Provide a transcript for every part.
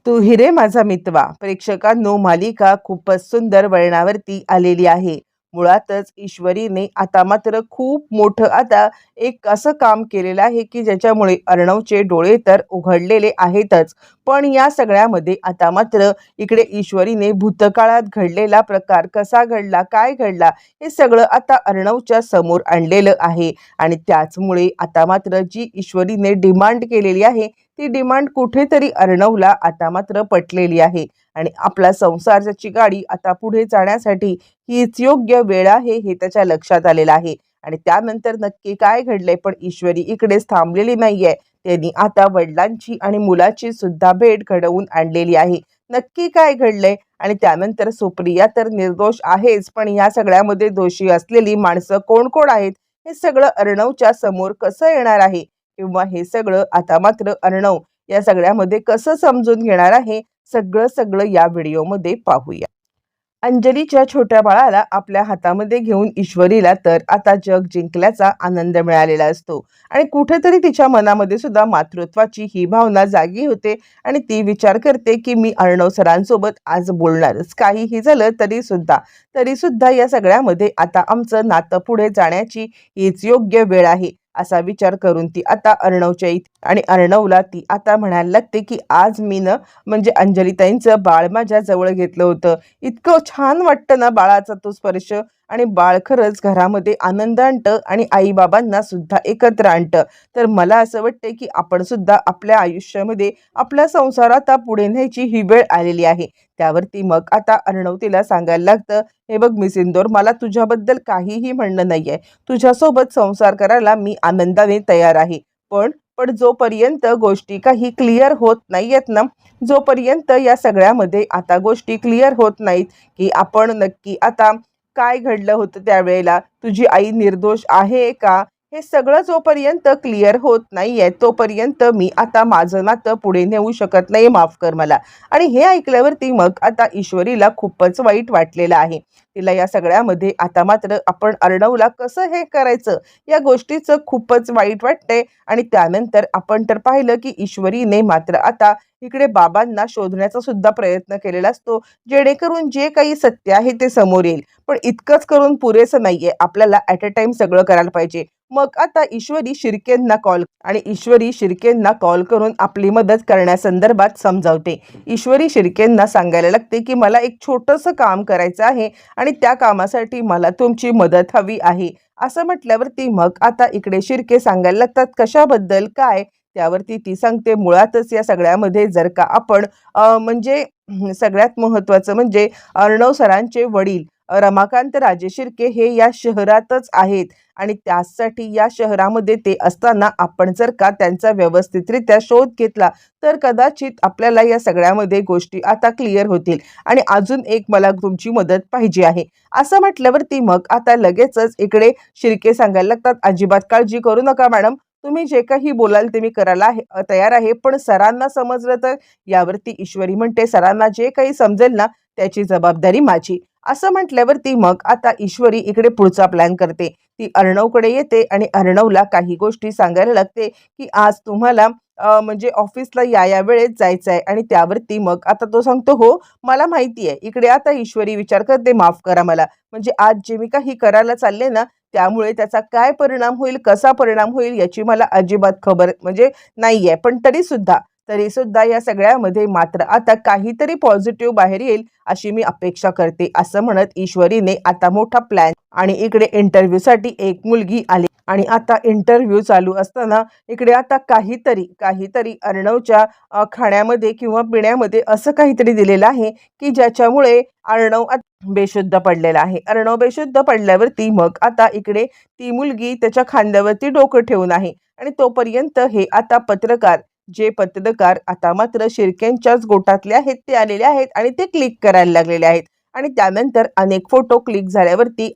तू हिरे माझा मितवा प्रेक्षकांनो, मालिका खूपच सुंदर वळणावरती आलेली आहे. मुळातच ईश्वरीने आता मात्र खूप मोठं आता एक असं काम केलेलं आहे की ज्याच्यामुळे अर्णवचे डोळे तर उघडलेले आहेतच. पण या सगळ्यामध्ये आता मात्र इकडे ईश्वरीने भूतकाळात घडलेला प्रकार कसा घडला, काय घडला, हे सगळं आता अर्णवच्या समोर आणलेलं आहे. आणि त्याचमुळे आता मात्र जी ईश्वरीने डिमांड केलेली आहे ती डिमांड कुठेतरी अर्णवला आता मात्र पटलेली आहे. आणि आपला संसाराची गाडी आता पुढे जाण्यासाठी हीच योग्य वेळ आहे हे त्याच्या लक्षात आलेलं आहे. आणि त्यानंतर नक्की काय घडलंय, पण ईश्वरी इकडेच थांबलेली नाहीये. त्यांनी आता वडिलांची आणि मुलाची सुद्धा भेट घडवून आणलेली आहे. नक्की काय घडलंय आणि त्यानंतर सुप्रिया तर निर्दोष आहेच, पण या सगळ्यामध्ये दोषी असलेली माणसं कोण कोण आहेत हे सगळं अर्णवच्या समोर कसं येणार आहे, किंवा हे सगळं आता मात्र अर्णव या सगळ्यामध्ये कसं समजून घेणार आहे, सगळं सगळं या व्हिडिओमध्ये पाहूया. अंजलीच्या छोट्या बाळाला आपल्या हातामध्ये घेऊन ईश्वरीला तर आता जग जिंकल्याचा आनंद मिळालेला असतो. आणि कुठेतरी तिच्या मनामध्ये सुद्धा मातृत्वाची ही भावना जागी होते. आणि ती विचार करते की मी अर्णव सरांसोबत आज बोलणारच, काहीही झालं तरी सुद्धा या सगळ्यामध्ये आता आमचं नातं पुढे जाण्याची हीच योग्य वेळ आहे, असा विचार करून ती आता अर्णवच्या आणि अर्णवला ती आता म्हणायला लागते की आज मी म्हणजे अंजलीताईंचं बाळ माझ्या जवळ घेतलं होतं. इतकं छान वाटतं ना बाळाचा तो स्पर्श. आणि बाळ खरंच घरामध्ये आनंद आणतं आणि आईबाबांना सुद्धा एकत्र आणतं. तर मला असं वाटतंय की आपण सुद्धा आपल्या आयुष्यामध्ये आपला संसार आता पुढे न्यायची ही वेळ आलेली आहे. त्यावरती मग आता अर्णव तिला सांगायला लागतं, हे बघ मी सिंदूर, मला तुझ्याबद्दल काहीही म्हणणं नाहीये. तुझ्यासोबत संसार करायला मी आनंदाने तयार आहे. पण पण जोपर्यंत गोष्टी काही क्लिअर होत नाहीयेत ना, जोपर्यंत या सगळ्यामध्ये आता गोष्टी क्लिअर होत नाहीत की आपण नक्की आता काय घडलं होतं त्यावेळेला, तुझी आई निर्दोष आहे का, हे सगळं जोपर्यंत क्लिअर होत नाहीये तोपर्यंत मी आता माझं नातं पुढे नेऊ शकत नाही, माफ कर मला. आणि हे ऐकल्यावरती मग आता ईश्वरीला खूपच वाईट वाटलेलं आहे. तिला या सगळ्यामध्ये आता मात्र आपण अर्णवला कसं हे करायचं या गोष्टीचं खूपच वाईट वाटतंय. आणि त्यानंतर आपण तर पाहिलं की ईश्वरीने मात्र आता इकडे बाबांना शोधण्याचा सुद्धा प्रयत्न केलेला असतो, जेणेकरून जे काही सत्य आहे ते समोर येईल. पण इतकंच करून पुरेसं नाहीये, आपल्याला ॲट अ टाइम सगळं करायला पाहिजे. मग आता ईश्वरी शिर्केंना कॉल करून आपली मदत करण्यासंदर्भात समजावते. ईश्वरी शिर्केंना सांगायला लागते की मला एक छोटंसं काम करायचं आहे आणि त्या कामासाठी मला तुमची मदत हवी आहे. असं म्हटल्यावरती मग आता इकडे शिर्के सांगायला लागतात, कशाबद्दल काय. त्यावरती ती सांगते, मुळातच या सगळ्यामध्ये जर का आपण म्हणजे सगळ्यात महत्त्वाचं म्हणजे अर्णव सरांचे वडील रमाकांत राजे शिर्के हे या शहरातच आहेत. आणि त्यासाठी या शहरामध्ये ते असताना आपण जर का त्यांचा व्यवस्थितरित्या शोध घेतला तर कदाचित आपल्याला या सगळ्यामध्ये गोष्टी आता क्लिअर होतील. आणि अजून एक मला तुमची मदत पाहिजे आहे. असं म्हटल्यावरती मग आता लगेचच इकडे शिर्के सांगायला लागतात, अजिबात काळजी करू नका मॅडम, तुम्ही जे काही बोलाल ते मी करायला तयार आहे. पण सरांना समजलं तर. यावरती ईश्वरी म्हणते, सरांना जे काही समजेल ना त्याची जबाबदारी माझी. असं म्हटल्यावरती मग आता ईश्वरी इकडे पुढचा प्लॅन करते. ती अर्णवकडे येते आणि अर्णवला काही गोष्टी सांगायला लागते की आज तुम्हाला म्हणजे ऑफिसला या वेळेत जायचं आहे. आणि त्यावरती मग आता तो सांगतो, हो मला माहिती आहे. इकडे आता ईश्वरी विचार करते, माफ करा मला, म्हणजे आज जे मी काही करायला चालले ना त्यामुळे त्याचा काय परिणाम होईल, कसा परिणाम होईल याची मला अजिबात खबर म्हणजे नाहीये. पण तरीसुद्धा या सगळ्यामध्ये मात्र आता काहीतरी पॉझिटिव्ह बाहेर येईल अशी मी अपेक्षा करते, असं म्हणत ईश्वरीने आता मोठा प्लॅन. आणि इकडे इंटरव्ह्यूसाठी एक मुलगी आली आणि आता इंटरव्ह्यू चालू असताना इकडे आता काहीतरी अर्णवच्या खाण्यामध्ये किंवा पिण्यामध्ये असं काहीतरी दिलेलं आहे की ज्याच्यामुळे अर्णव बेशुद्ध पडलेला आहे. अर्णव बेशुद्ध पडल्यावरती मग आता इकडे ती मुलगी त्याच्या खांद्यावरती डोकं ठेवून आहे. आणि तोपर्यंत हे आता पत्रकार आता मात्र शिर्केंच्याच गोटातले आहेत, ते आलेले आहेत आणि ते क्लिक करायला लागलेले आहेत. आणि त्यानंतर अनेक फोटो क्लिक झाल्यावरती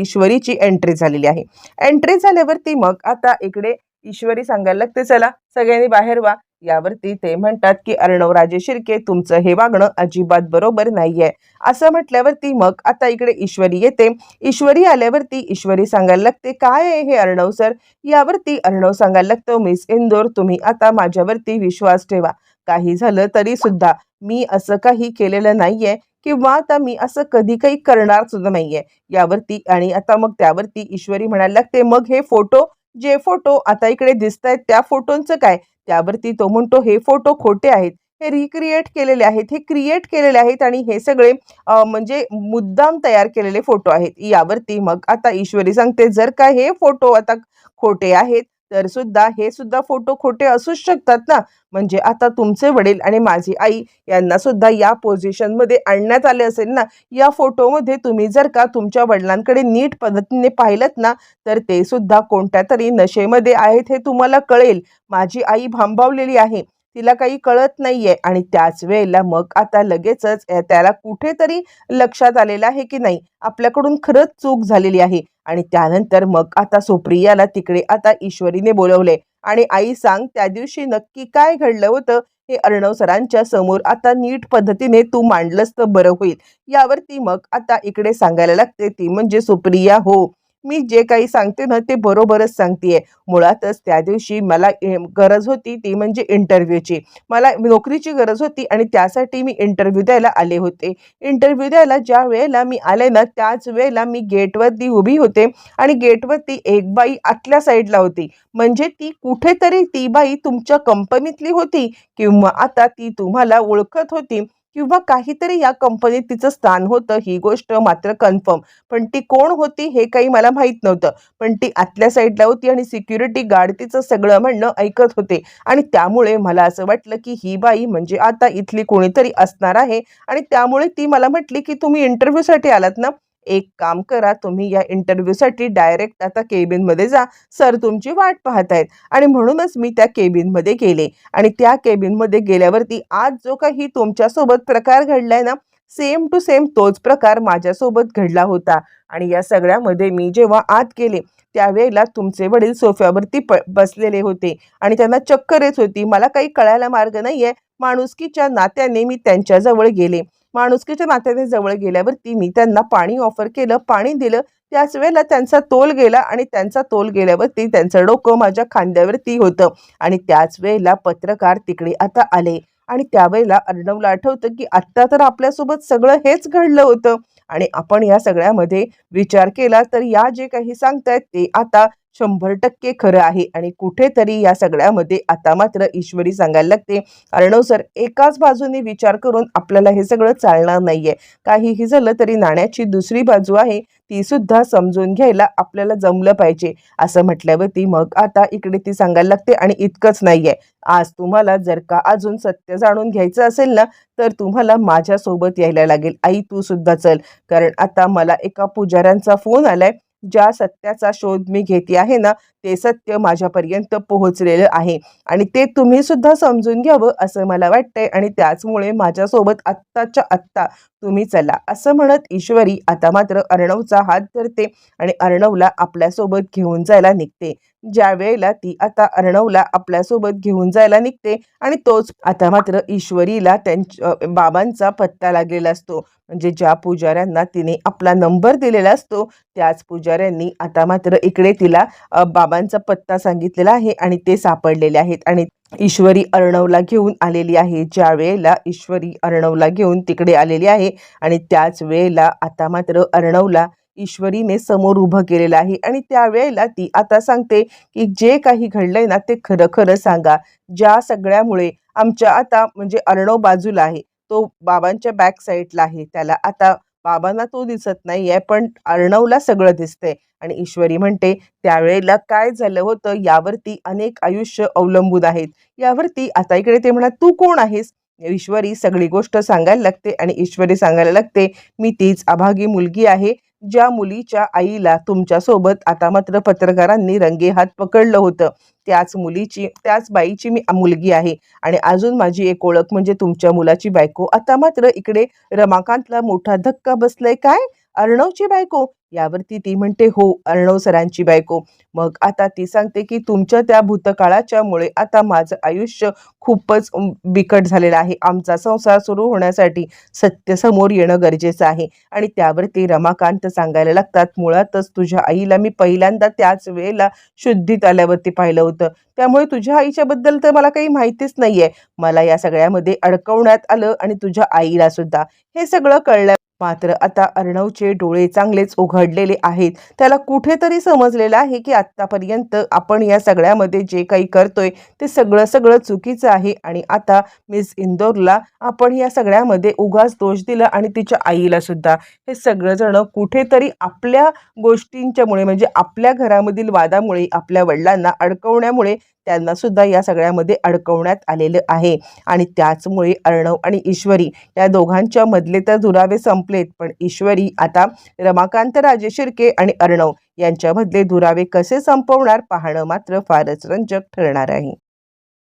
ईश्वरीची एंट्री झालेली आहे. एंट्री झाल्यावरती मग आता इकडे ईश्वरी सांगायला लागते, चला सगळ्यांनी बाहेर व्हा. यावरती ते म्हणतात की अर्णव राजे शिर्के, तुमचं हे वागणं अजिबात बरोबर नाहीये. असं म्हटल्यावरती मग आता इकडे ईश्वरी येते. ईश्वरी आल्यावरती ईश्वरी सांगायला लागते, काय आहे हे अर्णव सर. यावरती अर्णव सांगायला लागतो, मिस इंदोर तुम्ही आता माझ्यावरती विश्वास ठेवा, काही झालं तरी सुद्धा मी असं काही केलेलं नाहीये किंवा आता मी असं कधी काही करणार सुद्धा नाहीये यावरती. आणि आता मग त्यावरती ईश्वरी म्हणायला लागते, "मग हे फोटो, जे फोटो आता इकडे दिसतायत त्या फोटोंचं काय?" त्यावरती तो म्हणतो, "हे फोटो खोटे आहेत. हे रिक्रिएट केलेले आहेत, हे क्रिएट केलेले आहेत आणि हे सगळे म्हणजे मुद्दाम तयार केलेले फोटो आहेत." यावरती मग आता ईश्वरी सांगते, "जर का हे फोटो आता खोटे आहेत, तर सुद्धा हे सुद्धा फोटो खोटे असूच शकतात ना. म्हणजे आता तुमचे वडील आणि माझी आई यांना सुद्धा या पोझिशनमध्ये आणण्यात आले असेल ना. या फोटोमध्ये तुम्ही जर का तुमच्या वडिलांकडे नीट पद्धतीने पाहिलत ना, तर ते सुद्धा कोणत्यातरी नशेमध्ये आहेत हे तुम्हाला कळेल. माझी आई भांबावलेली आहे. तिला काही कळत नाहीये." आणि त्याच वेळेला मग आता लगेचच त्याला कुठेतरी लक्षात आलेलं आहे की नाही, आपल्याकडून खरंच चूक झालेली आहे. आणि त्यानंतर मग आता सुप्रियाला तिकडे आता ईश्वरीने बोलवले आणि "आई सांग, त्या दिवशी नक्की काय घडलं होतं? हे अर्णव सरांच्या समोर आता नीट पद्धतीने तू मांडलंस तर बरं होईल." यावरती मग आता इकडे सांगायला लागते ती म्हणजे सुप्रिया, "हो, मी जे काही सांगते ना ते बरोबरच सांगतेय. मुळातच त्या दिवशी मला गरज होती ती म्हणजे इंटरव्ह्यूची. मला नोकरीची गरज होती आणि त्यासाठी मी इंटरव्ह्यू द्यायला आले होते. इंटरव्ह्यू द्यायला ज्या वेळेला मी आले ना, त्याच वेळेला मी गेटवरती उभी होते आणि गेटवरती एक बाई आतल्या साईडला होती. म्हणजे ती कुठेतरी ती बाई तुमच्या कंपनीतली होती किंवा आता ती तुम्हाला ओळखत होती किंवा काहीतरी या कंपनीत तिचं स्थान होतं, ही गोष्ट मात्र कन्फर्म. पण ती कोण होती हे काही मला माहीत नव्हतं. पण ती आतल्या साईडला होती आणि सिक्युरिटी गार्ड तिचं सगळं म्हणणं ऐकत होते आणि त्यामुळे मला असं वाटलं की ही बाई म्हणजे आता इथली कोणीतरी असणार आहे. आणि त्यामुळे ती मला म्हटली की "तुम्ही इंटरव्ह्यूसाठी आलात ना? एक काम करा, तुम्ही या इंटरव्ह्यूसाठी डायरेक्ट आता केबिनमध्ये जा. सर तुमची वाट पाहत आहेत." आणि म्हणूनच मी त्या केबिनमध्ये गेले आणि त्या केबिनमध्ये गेल्यावरती आज जो काही तुमच्यासोबत प्रकार घडलाय ना, सेम टू सेम तोच प्रकार माझ्यासोबत घडला होता. आणि या सगळ्यामध्ये मी जेव्हा आत गेले, त्यावेळेला तुमचे वडील सोफ्यावरती बसलेले होते आणि त्यांना चक्कर येत होती. मला काही कळायला मार्ग नाहीये. माणुसकीच्या नात्याने मी त्यांच्याजवळ गेले. माणुसकीच्या नात्याने जवळ गेल्यावरती मी त्यांना पाणी ऑफर केलं, पाणी दिलं. त्याच वेळेला त्यांचा तोल गेला आणि त्यांचा तोल गेल्यावरती त्यांचं डोकं माझ्या खांद्यावरती होतं. आणि त्याच वेळेला पत्रकार तिकडे आता आले आणि त्यावेळेला अर्णवला आठवतं की आत्ता तर आपल्यासोबत सगळं हेच घडलं होतं आणि आपण या सगळ्यामध्ये विचार केला तर या जे काही सांगतायत ते आता 100% खरं आहे. आणि कुठेतरी या सगळ्यामध्ये आता मात्र ईश्वरी सांगायला लागते, "अर्णव सर, एकाच बाजूने विचार करून आपल्याला हे सगळं चालणार नाहीये. काहीही झालं तरी नाण्याची दुसरी बाजू आहे, ती सुद्धा समजून घ्यायला आपल्याला जमलं पाहिजे." असं म्हटल्यावरती मग आता इकडे ती सांगायला लागते, "आणि इतकंच नाहीये. आज तुम्हाला जर का अजून सत्य जाणून घ्यायचं असेल ना, तर तुम्हाला माझ्यासोबत यायला लागेल. आई तू सुद्धा चल. कारण आता मला एका पुजाऱ्यांचा फोन आलाय. ज्या सत्याचा शोध मी घेते आहे ना, ते सत्य माझ्यापर्यंत पोहोचलेलं आहे आणि ते तुम्ही सुद्धा समजून घ्यावं असं मला वाटतंय आणि त्याचमुळे माझ्यासोबत आत्ताच्या आत्ता तुम्ही चला." असं म्हणत ईश्वरी आता मात्र अर्णवचा हात धरते आणि अर्णवला आपल्यासोबत घेऊन जायला निघते. ज्या वेळेला ती आता अर्णवला आपल्यासोबत घेऊन जायला निघते आणि तोच आता मात्र ईश्वरीला त्यांच्या बाबांचा पत्ता लागलेला असतो. म्हणजे ज्या पुजाऱ्यांना तिने आपला नंबर दिलेला असतो, त्याच पुजाऱ्यांनी आता मात्र इकडे तिला बाबांचा पत्ता सांगितलेला आहे आणि ते सापडलेले आहेत. आणि ईश्वरी अर्णवला घेऊन आलेली आहे. ज्या वेळेला ईश्वरी अर्णवला घेऊन तिकडे आलेली आहे आणि त्याच वेळेला आता मात्र अर्णवला ईश्वरीने समोर उभं केलेलं आहे आणि त्यावेळेला ती आता सांगते की "जे काही घडलंय ना, ते खरं खरं सांगा. ज्या सगळ्यामुळे आमच्या आता म्हणजे अर्णव बाजूला आहे, तो बाबांच्या बॅक साईडला आहे. त्याला आता बाबांना तो दिसत नाहीये, पण अर्णवला सगळं दिसतंय." आणि ईश्वरी म्हणते, "त्यावेळेला काय झालं होतं यावरती अनेक आयुष्य अवलंबून आहेत." यावरती आता इकडे ते म्हणतात, "तू कोण आहेस?" ईश्वरी सगळी गोष्ट सांगायला लागते आणि ईश्वरी सांगायला लागते, "मी तीच अभागी मुलगी आहे, ज्या मुलीच्या आईला तुमच्यासोबत आता मात्र पत्रकारांनी रंगेहात पकडलं होतं. त्याच बाईची मी मुलगी आहे आणि अजून माझी एक ओळख म्हणजे तुमच्या मुलाची बायको." आता मात्र इकडे रमाकांतला मोठा धक्का बसलाय. "काय? अर्णवची बायको? यावरती ती म्हणते, "हो, अर्णव सरांची बायको." मग आता ती सांगते, की "तुमच्या त्या भूतकाळाच्यामुळे आता माझं आयुष्य खूपच बिकट झालेलं आहे. आमचा संसार सुरू होण्यासाठी सत्य समोर येणं गरजेचं आहे." आणि त्यावरती रमाकांत सांगायला लागतात, "मुळातच तुझ्या आईला मी पहिल्यांदा त्याच वेळेला शुद्धीत आल्यावरती पाहिलं होतं. त्यामुळे तुझ्या आईच्याबद्दल तर मला काही माहितीच नाहीये. मला या सगळ्यामध्ये अडकवण्यात आलं आणि तुझ्या आईला सुद्धा." हे सगळं कळलं. मात्र आता अर्णवचे डोळे चांगलेच उघडलेले आहेत. त्याला कुठेतरी समजलेलं आहे, की आत्तापर्यंत आपण या सगळ्यामध्ये जे काही करतोय ते सगळं चुकीचं आहे आणि आता मिस इंदोरला आपण या सगळ्यामध्ये उगाच दोष दिला आणि तिच्या आईला सुद्धा. हे सगळंजण कुठेतरी आपल्या गोष्टींच्यामुळे म्हणजे आपल्या घरामधील वादामुळे, आपल्या वडिलांना अडकवण्यामुळे त्यांना सुद्धा या सगळ्यामध्ये अडकवण्यात आलेलं आहे. आणि त्याचमुळे अर्णव आणि ईश्वरी या दोघांच्या मधले तर दुरावे संपलेत, पण ईश्वरी आता रमाकांत राजेशिर्के आणि अर्णव यांच्यामधले दुरावे कसे संपवणार पाहणं मात्र फारच रंजक ठरणार आहे.